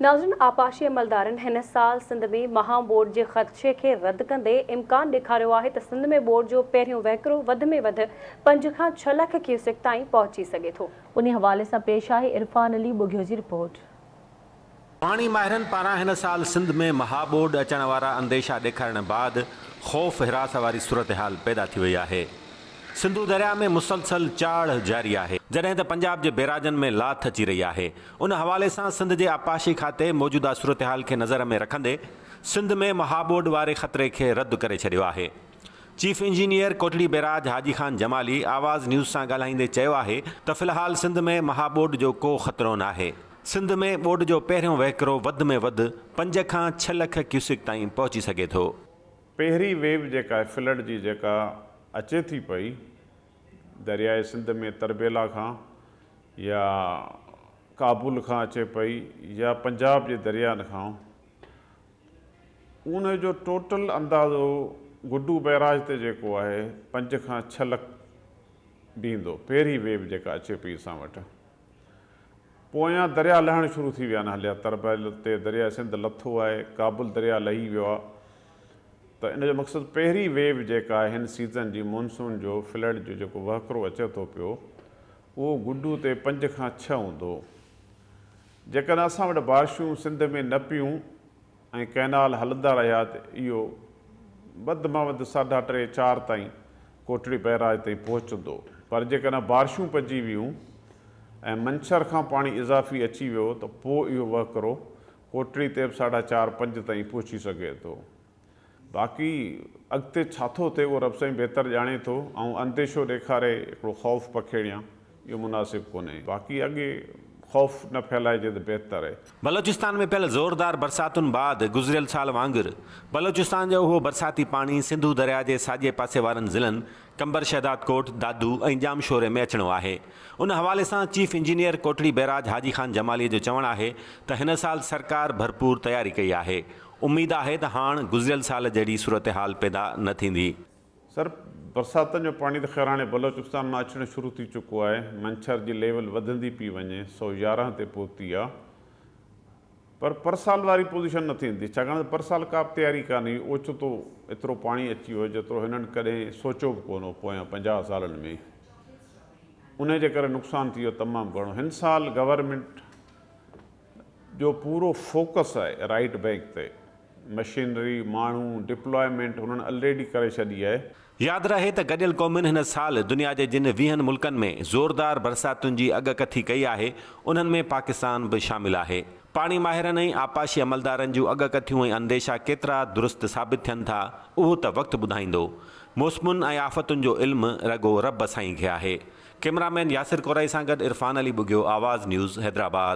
नाज़रीन, आपाशी अमलदारनि हिन साल सिंध में महाबोड जे ख़दशे खे रद्द कंदे इम्कान ॾेखारियो आहे त सिंध में बोड जो पहिरियों वहिकिरो वधि में वधि 5 खां 6 लख क्यूसेक ताईं पहुची सघे थो। उन हवाले सां पेश आहे इरफान अली बुघियो जी रिपोर्ट। पाणी माहिरनि पारां हिन साल सिंध में महाबोड अचण वारा अंदेशा ॾेखारण बाद ख़ौफ़ हिरास वारी सूरत हाल पैदा थी वई आहे। सिंधु दरिया में मुसलसल चाढ़ जारी आहे, जॾहिं त पंजाब जे बैराजनि में लाथ अची रही आहे। उन हवाले सां सिंध जे आपाशी खाते मौजूदा सूरत हाल खे नज़र में रखंदे सिंध में महाबोड वारे ख़तरे खे रद्द करे छॾियो आहे। चीफ इंजीनियर कोटड़ी बैराज हाजी खान जमाली आवाज़ न्यूज़ सां ॻाल्हाईंदे चयो आहे त फ़िलहाल सिंध में महाबोड जो को ख़तरो न आहे। सिंध में बोड जो पहिरियों वहिकिरो वधि में वधि 5 खां 6 लख क्यूसेक ताईं पहुची सघे थो। पहिरीं वेव जेका फ्लड जी जेका अचे थी पई दरियाए सिंध में तरबेला खां या काबुल खां अचे पई या पंजाब जे दरियानि खां, उन जो टोटल अंदाज़ो गुड्डू बैराज ते जेको आहे 5 खां 6 लख बीहंदो। पहिरीं वेव जेका अचे पई असां वटि, पोयां दरिया लहणु शुरू थी विया आहिनि हलिया। तरबेल ते दरिया सिंध लथो आहे, काबुल दरिया लही वियो आहे। त इन जो मक़सदु पहिरीं वेव जेका आहे हिन सीज़न जी मानसून जो फ्लड जो जेको वहिकिरो अचे थो पियो, उहो गुड्डू ते 5 खां 6 हूंदो। जेकॾहिं असां वटि बारिशूं सिंध में न पियूं ऐं कैनाल हलंदा रहिया त इहो वधि में वधि 3.5 4 ताईं कोटड़ी बैराज ताईं पहुचंदो। पर जेकॾहिं बारिशूं पइजी वियूं ऐं मंछर खां पाणी इज़ाफ़ी अची वियो त पोइ इहो वहिकिरो कोटड़ी ते बि 4.5 5 ताईं पहुची सघे थो। बाक़ी अॻिते छा थो थिए उहो रब साईं बहितर ॼाणे थो, ऐं अंदेशो ॾेखारे हिकिड़ो ख़ौफ़ पखेड़ियां इहो मुनासिबु कोन्हे। बाक़ी अॻे ख़ौफ़ न फैलाइजे त बहितर आहे। बलोचिस्तान में पियल ज़ोरदार बरसातुनि बाद गुज़िरियल साल वांगुरु बलोचिस्तान जो उहो बरसाती पाणी सिंधु दरिया जे साॼे पासे वारनि ज़िलनि कंबर, शहदाद कोट, दादू ऐं जामशोरे में अचिणो आहे। उन हवाले सां चीफ इंजीनियर कोटड़ी बैराज हाजी खान जमालीअ जो चवणु आहे त हिन साल सरकार भरपूर तयारी कई आहे। उम्मीद आहे त हाणे गुज़िरियल साल जहिड़ी सूरत हाल पैदा न थींदी। सर, बरसातुनि जो पाणी त ख़ैर हाणे बलोचिस्तान मां अचणु शुरू थी चुको आहे। मंछर जी लेवल वधंदी पई वञे, 111 ते पहुती आहे। पर साल वारी पोज़ीशन न थींदी, छाकाणि त पर साल का बि तयारी कान्हे। ओचितो एतिरो पाणी अची वियो जेतिरो हिननि कॾहिं सोचियो बि कोन हो पोयां 50 सालनि में। उन जे करे नुक़सानु थी वियो तमामु घणो। हिन साल गवर्नमेंट जो पूरो फोकस आहे राइट बैंक ते। मशीनरी, माण्हू, डिप्लॉयमेंट हुननि ऑलरेडी करे छॾी आहे। यादि रहे त गॾियल क़ौमुनि हिन साल दुनिया जे जिन 20 मुल्कनि में ज़ोरदार बरसातुनि जी अॻकथी कई आहे, उन्हनि में पाकिस्तान बि शामिल आहे। पाणी माहिरनि ऐं आपाशी अमलदारनि जूं अॻकथियूं ऐं अंदेशा केतिरा दुरुस्त साबित थियनि था, उहो त वक़्तु ॿुधाईंदो। मौसमुनि ऐं आफ़तुनि जो इल्मु रगो रब साईं खे आहे। कैमरामैन यासिर कोराई सां गॾु इरफान अली बुघियो, आवाज़ न्यूज़, हैदराबाद।